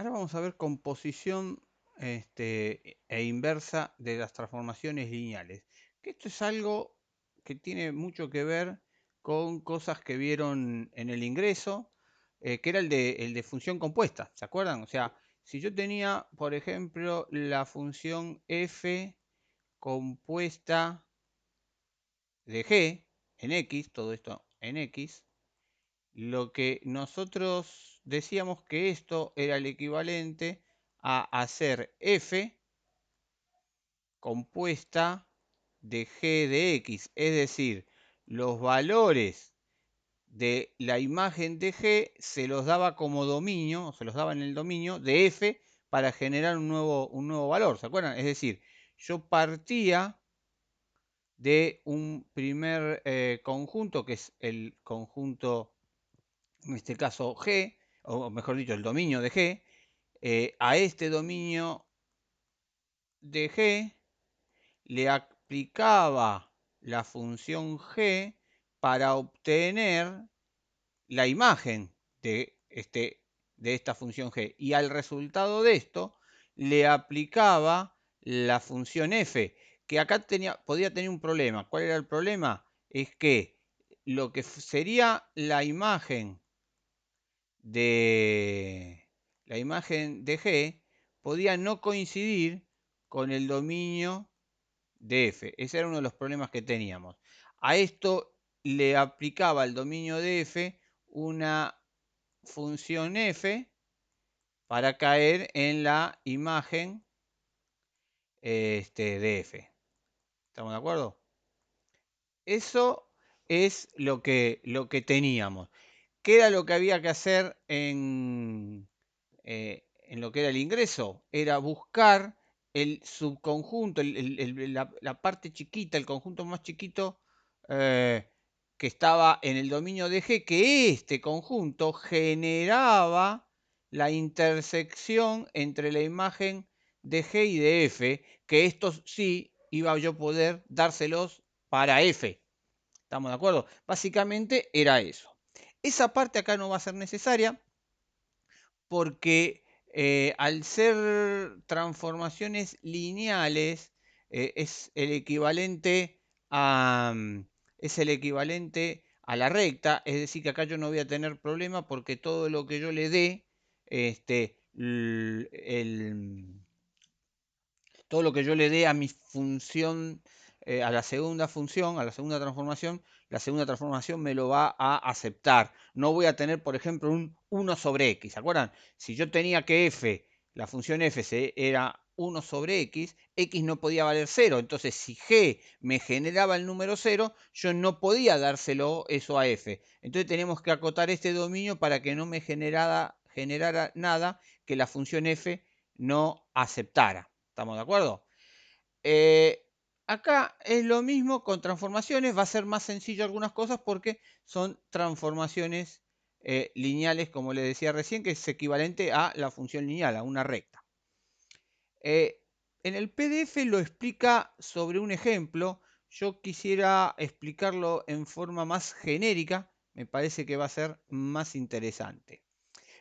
Ahora vamos a ver composición e inversa de las transformaciones lineales. Que esto es algo que tiene mucho que ver con cosas que vieron en el ingreso, que era el de función compuesta, ¿se acuerdan? O sea, si yo tenía, por ejemplo, la función f compuesta de g en x, todo esto en x, lo que nosotros decíamos que esto era el equivalente a hacer f compuesta de g de x, es decir, los valores de la imagen de g se los daba como dominio, se los daba en el dominio de f para generar un nuevo valor, ¿se acuerdan? Es decir, yo partía de un primer conjunto, que es el conjunto, en este caso G, o mejor dicho, el dominio de G, a este dominio de G le aplicaba la función G para obtener la imagen de esta función G. Y al resultado de esto le aplicaba la función f, que acá podía tener un problema. ¿Cuál era el problema? Es que lo que sería de la imagen de G podía no coincidir con el dominio de F. Ese era uno de los problemas que teníamos. A esto le aplicaba el dominio de F una función F para caer en la imagen de F. ¿Estamos de acuerdo? Eso es lo que teníamos. ¿Qué era lo que había que hacer en lo que era el ingreso? Era buscar el subconjunto, la parte chiquita, el conjunto más chiquito eh, que estaba en el dominio de G, que este conjunto generaba la intersección entre la imagen de G y de F, que estos sí iba yo a poder dárselos para F. ¿Estamos de acuerdo? Básicamente era eso. Esa parte acá no va a ser necesaria porque al ser transformaciones lineales es el equivalente a la recta, es decir, que acá yo no voy a tener problema porque todo lo que yo le dé, todo lo que yo le dé a mi función, a la segunda función, a la segunda transformación me lo va a aceptar. No voy a tener, por ejemplo, un 1 sobre x. ¿Se acuerdan? Si yo tenía que f, la función f era 1 sobre x no podía valer 0. Entonces, si g me generaba el número 0, yo no podía dárselo eso a f. Entonces, tenemos que acotar este dominio para que no me generara nada que la función f no aceptara. ¿Estamos de acuerdo? Eh, Acá es lo mismo con transformaciones. Va a ser más sencillo algunas cosas porque son transformaciones lineales, como le decía recién, que es equivalente a la función lineal, a una recta. En el PDF lo explica sobre un ejemplo. Yo quisiera explicarlo en forma más genérica. Me parece que va a ser más interesante.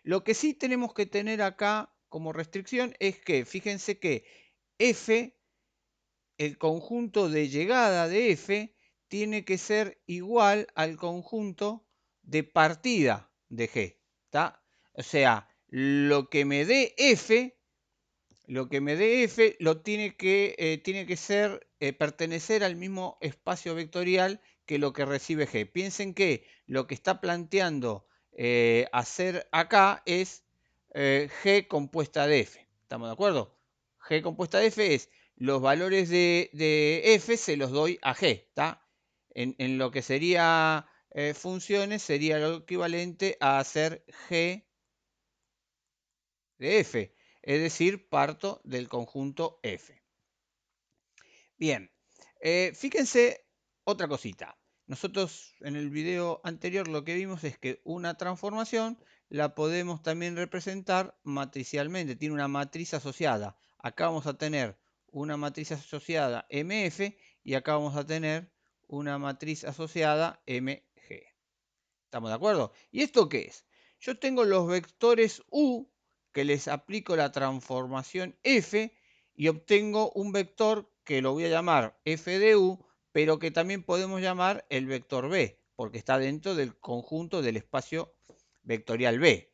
Lo que sí tenemos que tener acá como restricción es que, fíjense que f, el conjunto de llegada de f, tiene que ser igual al conjunto de partida de g. ¿Tá? O sea, lo que me dé f, tiene que ser, pertenecer al mismo espacio vectorial que lo que recibe g. Piensen que lo que está planteando hacer acá es g compuesta de f. ¿Estamos de acuerdo? G compuesta de f es los valores de f se los doy a g. ¿Está? En lo que sería funciones sería lo equivalente a hacer g de f, es decir, parto del conjunto f. Bien, fíjense otra cosita. Nosotros en el video anterior lo que vimos es que una transformación la podemos también representar matricialmente, tiene una matriz asociada. Acá vamos a tener una matriz asociada MF y acá vamos a tener una matriz asociada MG. ¿Estamos de acuerdo? ¿Y esto qué es? Yo tengo los vectores U que les aplico la transformación f y obtengo un vector que lo voy a llamar f de u, pero que también podemos llamar el vector b, porque está dentro del conjunto del espacio vectorial b.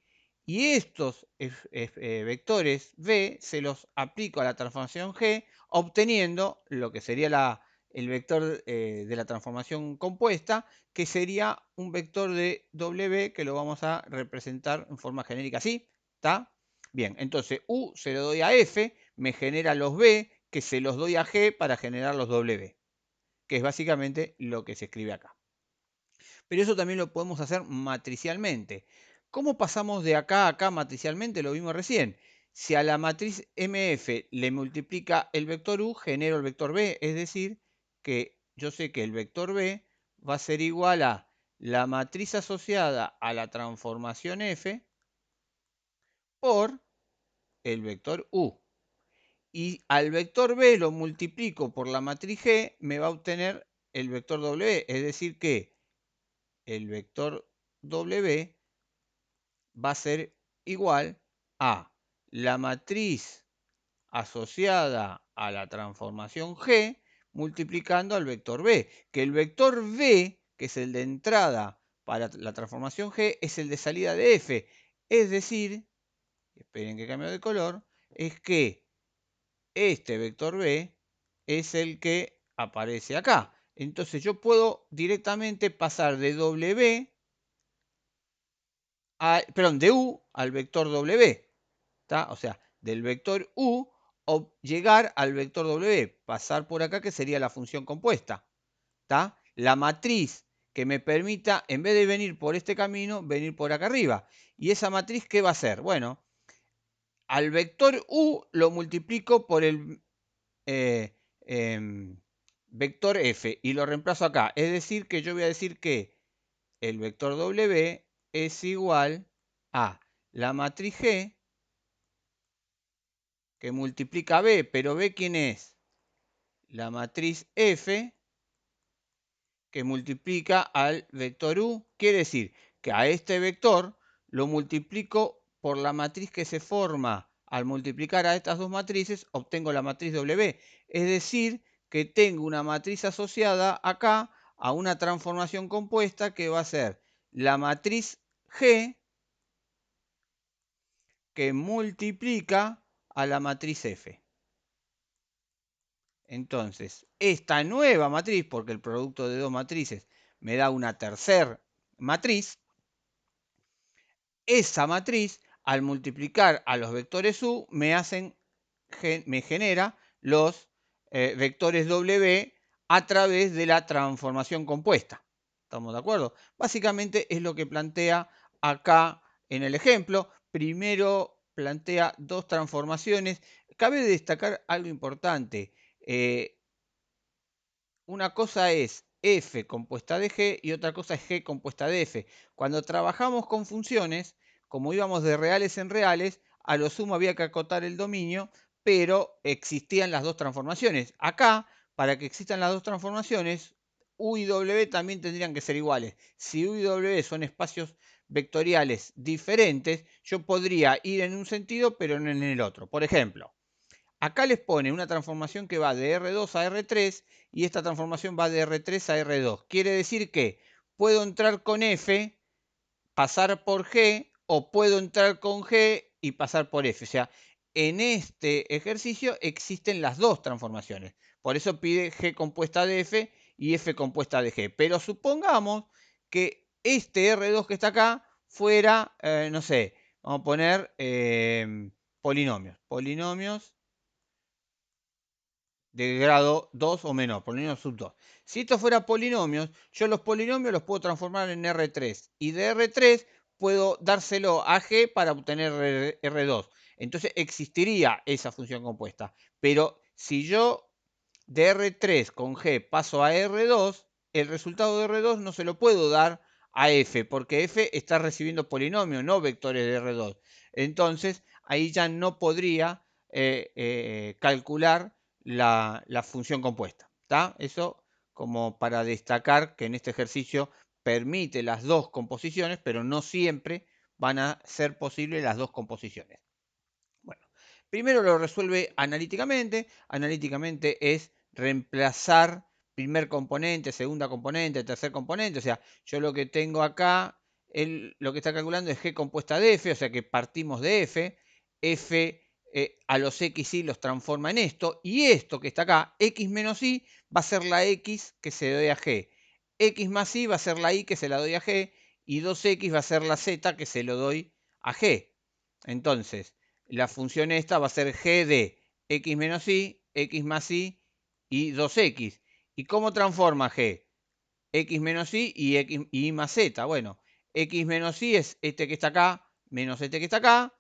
Y estos vectores b se los aplico a la transformación g, obteniendo lo que sería el vector de la transformación compuesta, que sería un vector de w que lo vamos a representar en forma genérica así, ¿está? Bien, entonces u se lo doy a f, me genera los b, que se los doy a g para generar los w, que es básicamente lo que se escribe acá. Pero eso también lo podemos hacer matricialmente. ¿Cómo pasamos de acá a acá matricialmente? Lo vimos recién. Si a la matriz MF le multiplica el vector U, genero el vector B. Es decir, que yo sé que el vector B va a ser igual a la matriz asociada a la transformación F por el vector U. Y al vector B lo multiplico por la matriz G, me va a obtener el vector W. Es decir que el vector W va a ser igual a la matriz asociada a la transformación G multiplicando al vector B, que el vector B, que es el de entrada para la transformación G, es el de salida de F. Es decir, esperen que cambie de color, es que este vector B es el que aparece acá. Entonces yo puedo directamente pasar de W perdón, de U al vector W. ¿Tá? O sea, del vector U o llegar al vector W, pasar por acá que sería la función compuesta. ¿Tá? La matriz que me permita, en vez de venir por este camino, venir por acá arriba. ¿Y esa matriz qué va a hacer? Bueno, al vector U lo multiplico por el vector F y lo reemplazo acá. Es decir, que yo voy a decir que el vector W es igual a la matriz G que multiplica B, pero B ¿quién es? La matriz F que multiplica al vector U. Quiere decir que a este vector lo multiplico por la matriz que se forma al multiplicar a estas dos matrices, obtengo la matriz W. Es decir, que tengo una matriz asociada acá a una transformación compuesta que va a ser la matriz G que multiplica a la matriz F. Entonces, esta nueva matriz, porque el producto de dos matrices me da una tercera matriz, esa matriz, al multiplicar a los vectores U, me genera los vectores W a través de la transformación compuesta. ¿Estamos de acuerdo? Básicamente es lo que plantea acá en el ejemplo. Primero plantea dos transformaciones. Cabe destacar algo importante. Una cosa es f compuesta de g y otra cosa es g compuesta de f. Cuando trabajamos con funciones, como íbamos de reales en reales, a lo sumo había que acotar el dominio, pero existían las dos transformaciones. Acá, para que existan las dos transformaciones, u y w también tendrían que ser iguales. Si u y w son espacios vectoriales diferentes, yo podría ir en un sentido, pero no en el otro. Por ejemplo, acá les pone una transformación que va de R2 a R3 y esta transformación va de R3 a R2. Quiere decir que puedo entrar con F, pasar por G, o puedo entrar con G y pasar por F. O sea, en este ejercicio existen las dos transformaciones. Por eso pide G compuesta de F y F compuesta de G. Pero supongamos que este R2 que está acá fuera, no sé, vamos a poner polinomios. Polinomios de grado 2 o menor, polinomios sub 2. Si esto fuera polinomios, yo los polinomios los puedo transformar en R3 y de R3 puedo dárselo a G para obtener R2. Entonces existiría esa función compuesta. Pero si yo de R3 con G paso a R2, el resultado de R2 no se lo puedo dar a F, porque F está recibiendo polinomios, no vectores de R2. Entonces ahí ya no podría calcular la función compuesta. ¿Tá? Eso como para destacar que en este ejercicio permite las dos composiciones, pero no siempre van a ser posibles las dos composiciones. Primero lo resuelve analíticamente. Analíticamente es reemplazar primer componente, segunda componente, tercer componente. O sea, yo lo que tengo acá, lo que está calculando es G compuesta de F, o sea que partimos de F. F a los XY los transforma en esto. Y esto que está acá, X menos Y, va a ser la X que se doy a G. X más Y va a ser la Y que se la doy a G. Y 2X va a ser la Z que se lo doy a G. Entonces, la función esta va a ser G de X menos Y, X más Y y 2X. ¿Y cómo transforma G? X menos Y y X y más Z. Bueno, X menos Y es este que está acá menos este que está acá.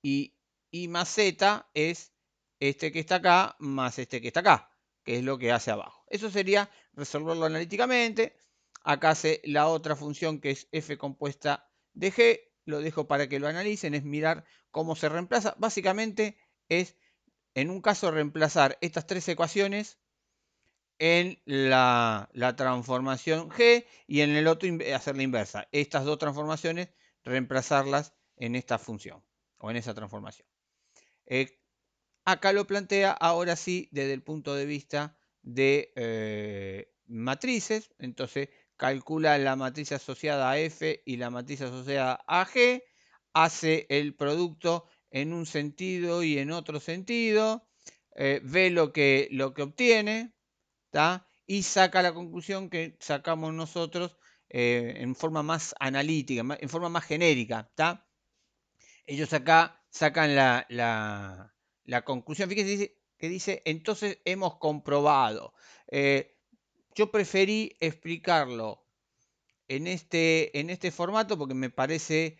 Y Y más Z es este que está acá más este que está acá, que es lo que hace abajo. Eso sería resolverlo analíticamente. Acá hace la otra función que es F compuesta de G. Lo dejo para que lo analicen, es mirar cómo se reemplaza. Básicamente es, en un caso, reemplazar estas tres ecuaciones en la transformación G y en el otro hacer la inversa. Estas dos transformaciones, reemplazarlas en esta función o en esa transformación. Acá lo plantea ahora sí desde el punto de vista de matrices. Entonces calcula la matriz asociada a F y la matriz asociada a G. Hace el producto en un sentido y en otro sentido. Ve lo que obtiene. ¿Tá? Y saca la conclusión que sacamos nosotros en forma más analítica, en forma más genérica. ¿Tá? Ellos acá sacan la conclusión. Fíjense que dice, entonces hemos comprobado. Yo preferí explicarlo en este formato porque me parece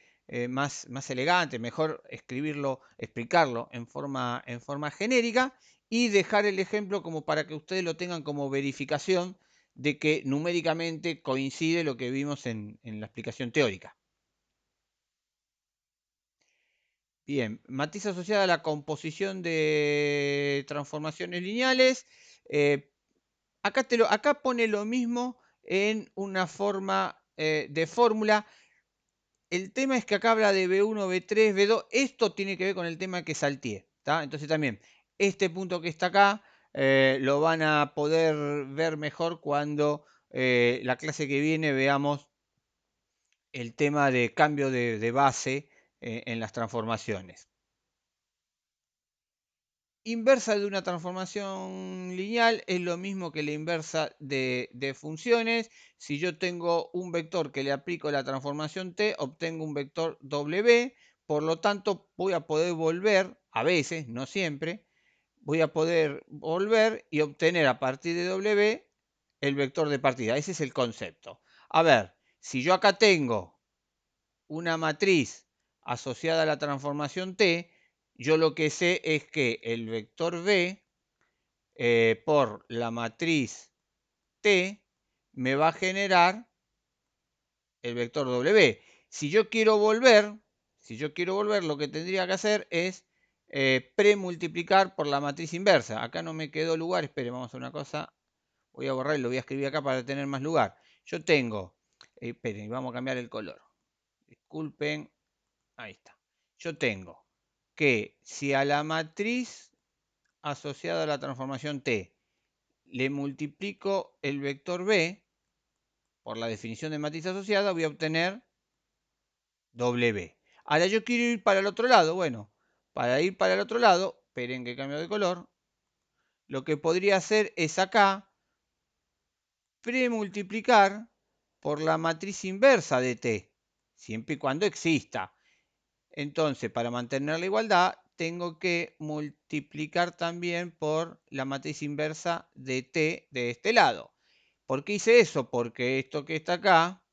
más elegante, mejor explicarlo en forma genérica y dejar el ejemplo como para que ustedes lo tengan como verificación de que numéricamente coincide lo que vimos en la explicación teórica. Bien, matriz asociada a la composición de transformaciones lineales. Acá pone lo mismo en una forma de fórmula. El tema es que acá habla de B1, B3, B2. Esto tiene que ver con el tema que salteé. Entonces también, este punto que está acá lo van a poder ver mejor cuando la clase que viene veamos el tema de cambio de base en las transformaciones. Inversa de una transformación lineal es lo mismo que la inversa de funciones. Si yo tengo un vector que le aplico la transformación t, obtengo un vector w. Por lo tanto, voy a poder volver, a veces, no siempre, voy a poder volver y obtener a partir de w el vector de partida. Ese es el concepto. A ver, si yo acá tengo una matriz asociada a la transformación t, yo lo que sé es que el vector b por la matriz t me va a generar el vector w. Si yo quiero volver, lo que tendría que hacer es premultiplicar por la matriz inversa. Acá no me quedó lugar, esperen, vamos a hacer una cosa. Voy a borrar y lo voy a escribir acá para tener más lugar. Yo tengo, esperen, vamos a cambiar el color. Disculpen, ahí está. Yo tengo que si a la matriz asociada a la transformación T le multiplico el vector B por la definición de matriz asociada, voy a obtener W. Ahora yo quiero ir para el otro lado. Bueno, para ir para el otro lado, esperen que cambio de color, lo que podría hacer es acá premultiplicar por la matriz inversa de T, siempre y cuando exista. Entonces, para mantener la igualdad, tengo que multiplicar también por la matriz inversa de t de este lado. ¿Por qué hice eso? Porque esto que está acá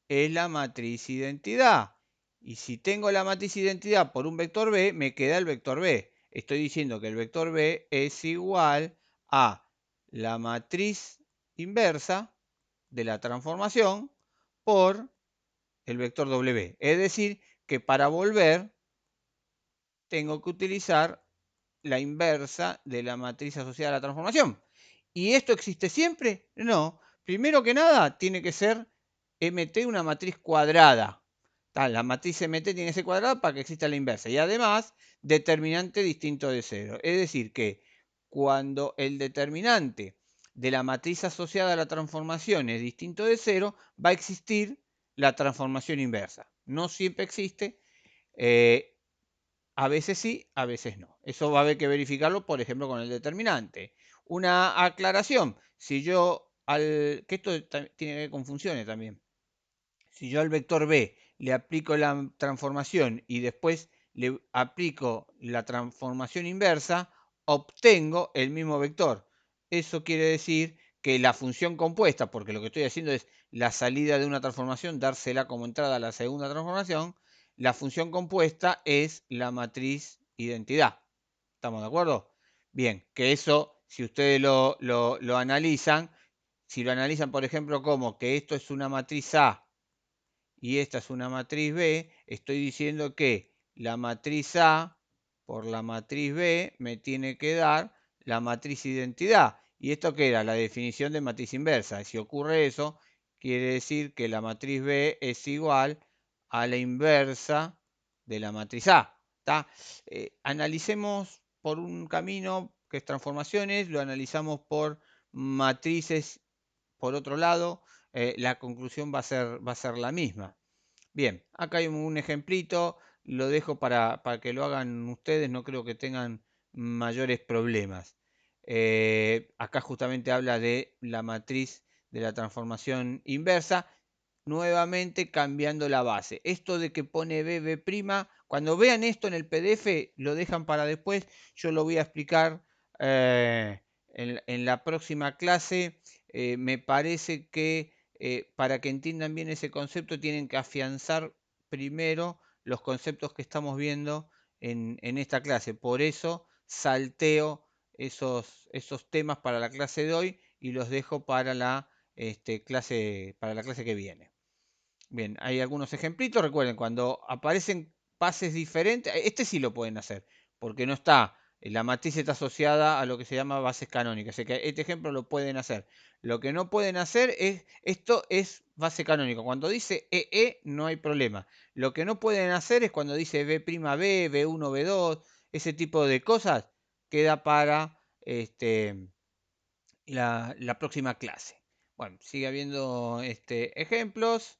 es la matriz identidad. Y si tengo la matriz identidad por un vector b, me queda el vector b. Estoy diciendo que el vector b es igual a la matriz inversa de la transformación por el vector w. Es decir, que para volver tengo que utilizar la inversa de la matriz asociada a la transformación. ¿Y esto existe siempre? No. Primero que nada, tiene que ser MT una matriz cuadrada. La matriz MT tiene ese cuadrado para que exista la inversa. Y además, determinante distinto de cero. Es decir, que cuando el determinante de la matriz asociada a la transformación es distinto de cero, va a existir la transformación inversa. No siempre existe, a veces sí, a veces no. Eso va a haber que verificarlo, por ejemplo, con el determinante. Una aclaración, si yo que esto tiene que ver con funciones también. Si yo al vector B le aplico la transformación y después le aplico la transformación inversa, obtengo el mismo vector. Eso quiere decir que la función compuesta, porque lo que estoy haciendo es la salida de una transformación, dársela como entrada a la segunda transformación, la función compuesta es la matriz identidad. ¿Estamos de acuerdo? Bien, que eso, si ustedes lo analizan, si lo analizan, por ejemplo, como que esto es una matriz A y esta es una matriz B, estoy diciendo que la matriz A por la matriz B me tiene que dar la matriz identidad. ¿Y esto qué era? La definición de matriz inversa. Si ocurre eso, quiere decir que la matriz B es igual a la inversa de la matriz A. Analicemos por un camino que es transformaciones, lo analizamos por matrices por otro lado, la conclusión va a ser la misma. Bien, acá hay un ejemplito, lo dejo para que lo hagan ustedes, no creo que tengan mayores problemas. Acá justamente habla de la matriz de la transformación inversa, nuevamente cambiando la base. Esto de que pone B', cuando vean esto en el PDF, lo dejan para después, yo lo voy a explicar en la próxima clase. Me parece que para que entiendan bien ese concepto tienen que afianzar primero los conceptos que estamos viendo en esta clase. Por eso salteo esos temas para la clase de hoy y los dejo para para la clase que viene. Bien, hay algunos ejemplitos. Recuerden, cuando aparecen pases diferentes, este sí lo pueden hacer, porque no está, la matriz está asociada a lo que se llama bases canónicas. Así que este ejemplo lo pueden hacer. Lo que no pueden hacer es, esto es base canónica. Cuando dice EE no hay problema. Lo que no pueden hacer es cuando dice B', B1, B2, ese tipo de cosas, queda para la próxima clase. Bueno, sigue habiendo ejemplos.